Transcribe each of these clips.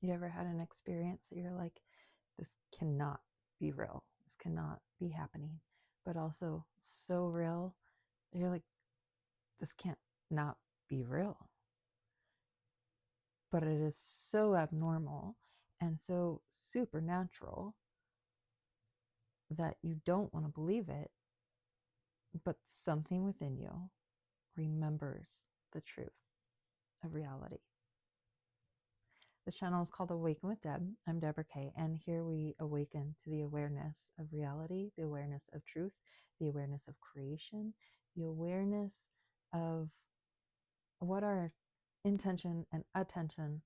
You ever had an experience that you're like, this cannot be real, this cannot be happening, but also so real that you're like, this can't not be real, but it is so abnormal and so supernatural that you don't want to believe it, but something within you remembers the truth of reality. This channel is called Awaken with Deb. I'm Deborah Kaye, and here we awaken to the awareness of reality, the awareness of truth, the awareness of creation, the awareness of what our intention and attention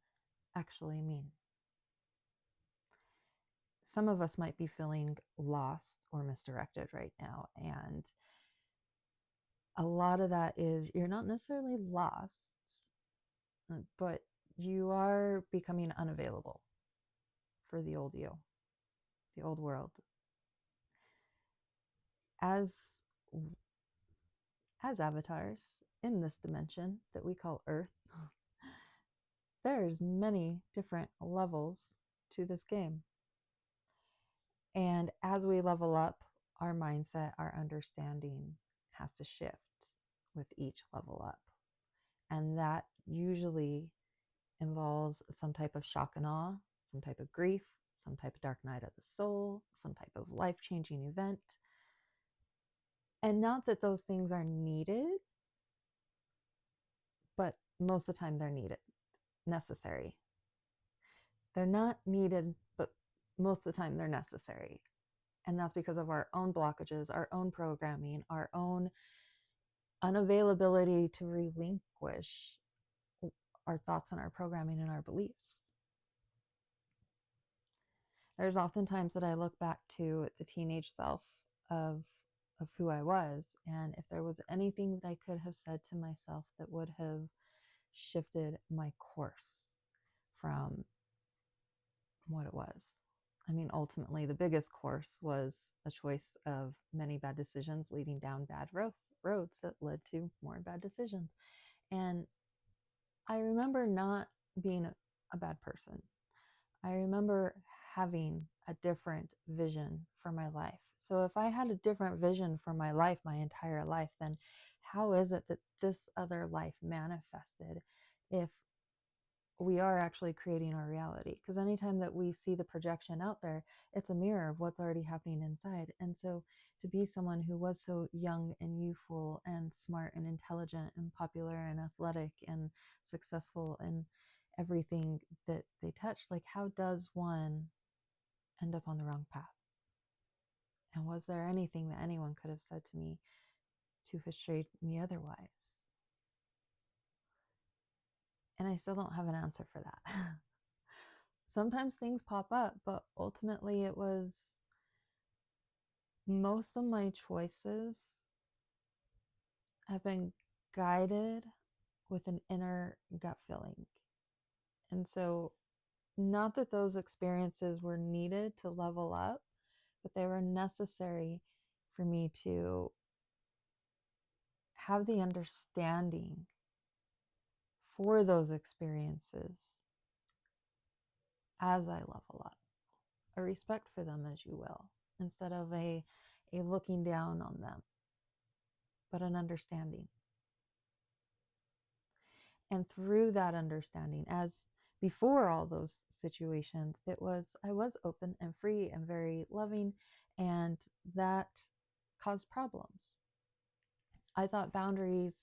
actually mean. Some of us might be feeling lost or misdirected right now, and a lot of that is you're not necessarily lost, but you are becoming unavailable for the old you, the old world. As avatars in this dimension that we call Earth, there's many different levels to this game. And as we level up, our mindset, our understanding has to shift with each level up. And that usually involves some type of shock and awe, some type of grief, some type of dark night of the soul, some type of life-changing event. And not that those things are needed, but most of the time they're needed, necessary. They're not needed, but most of the time they're necessary. And that's because of our own blockages, our own programming, our own unavailability to relinquish our thoughts and our programming and our beliefs. There's often times that I look back to the teenage self of who I was, and if there was anything that I could have said to myself that would have shifted my course from what it was. I mean, ultimately, the biggest course was a choice of many bad decisions leading down bad roads that led to more bad decisions. And I remember not being a bad person. I remember having a different vision for my life. So if I had a different vision for my life, my entire life, then how is it that this other life manifested if we are actually creating our reality? Because anytime that we see the projection out there, it's a mirror of what's already happening inside. And so to be someone who was so young and youthful and smart and intelligent and popular and athletic and successful and everything that they touch, like, how does one end up on the wrong path? And was there anything that anyone could have said to me to frustrate me otherwise? And I still don't have an answer for that. Sometimes things pop up, but ultimately it was most of my choices have been guided with an inner gut feeling. And so, not that those experiences were needed to level up, but they were necessary for me to have the understanding for those experiences as I level up, a respect for them, as you will, instead of a looking down on them, but an understanding. And through that understanding, as before all those situations, I was open and free and very loving, and that caused problems. I thought boundaries,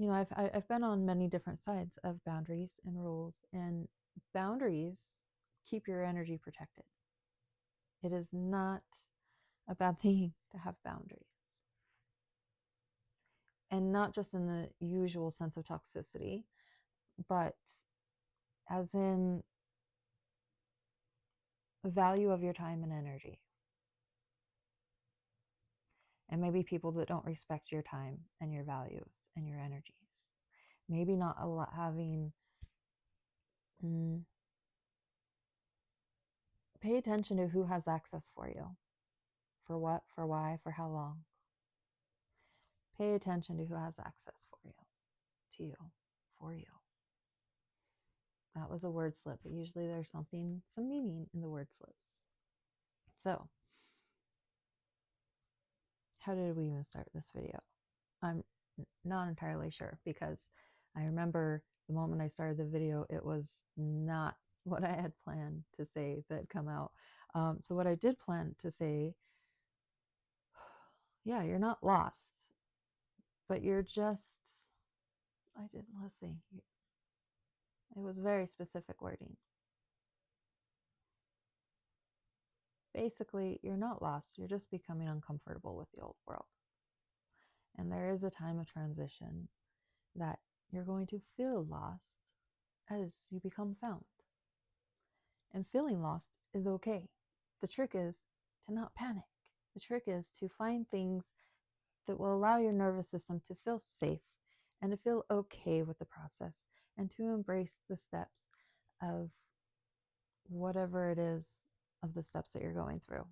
I've been on many different sides of boundaries and rules, and boundaries keep your energy protected. It is not a bad thing to have boundaries. And not just in the usual sense of toxicity, but as in value of your time and energy. And maybe people that don't respect your time and your values and your energies. Maybe not a lot having, pay attention to who has access for you. For what, for why, for how long. Pay attention to who has access for you, to you, for you. That was a word slip, but usually there's some meaning in the word slips. So, how did we even start this video? I'm not entirely sure, because I remember the moment I started the video, it was not what I had planned to say that had come out. So what I did plan to say, yeah, you're not lost, but you're just, let's see. It was very specific wording. Basically, you're not lost, you're just becoming uncomfortable with the old world. And there is a time of transition that you're going to feel lost as you become found. And feeling lost is okay. The trick is to not panic. The trick is to find things that will allow your nervous system to feel safe and to feel okay with the process, and to embrace the steps of whatever it is, of the steps that you're going through.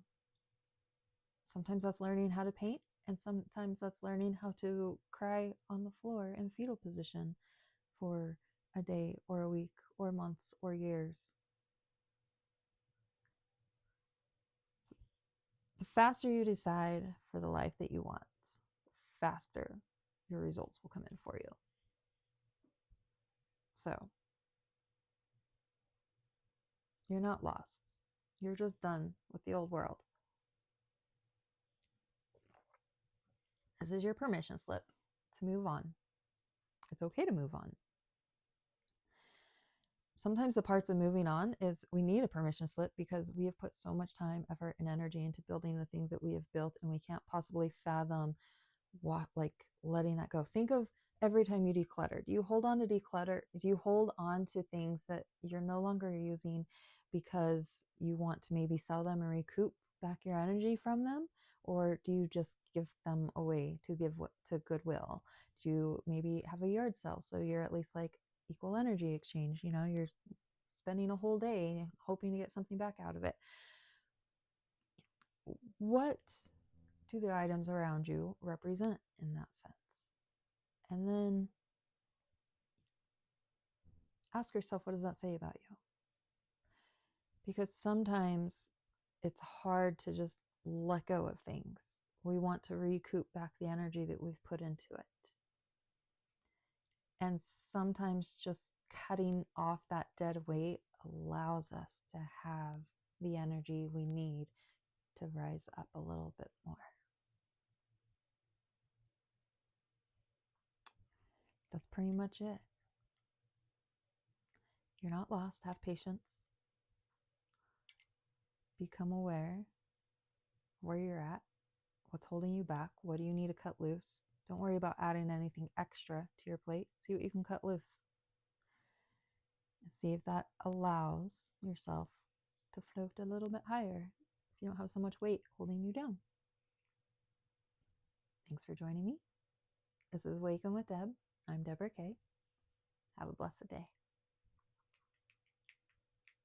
Sometimes that's learning how to paint, and sometimes that's learning how to cry on the floor in fetal position for a day or a week or months or years. The faster you decide for the life that you want, the faster your results will come in for you. So, you're not lost. You're just done with the old world. This is your permission slip to move on. It's okay to move on. Sometimes the parts of moving on is we need a permission slip because we have put so much time, effort, and energy into building the things that we have built, and we can't possibly fathom letting that go. Think of every time you declutter. Do you hold on to declutter? Do you hold on to things that you're no longer using because you want to maybe sell them and recoup back your energy from them? Or do you just give them away to Goodwill? Do you maybe have a yard sale so you're at least like equal energy exchange? You're spending a whole day hoping to get something back out of it. What do the items around you represent in that sense? And then ask yourself, what does that say about you? Because sometimes it's hard to just let go of things. We want to recoup back the energy that we've put into it. And sometimes just cutting off that dead weight allows us to have the energy we need to rise up a little bit more. That's pretty much it. You're not lost. Have patience. Become aware where you're at, what's holding you back, what do you need to cut loose. Don't worry about adding anything extra to your plate. See what you can cut loose. And see if that allows yourself to float a little bit higher if you don't have so much weight holding you down. Thanks for joining me. This is Awaken with Deb. I'm Deborah Kaye. Have a blessed day.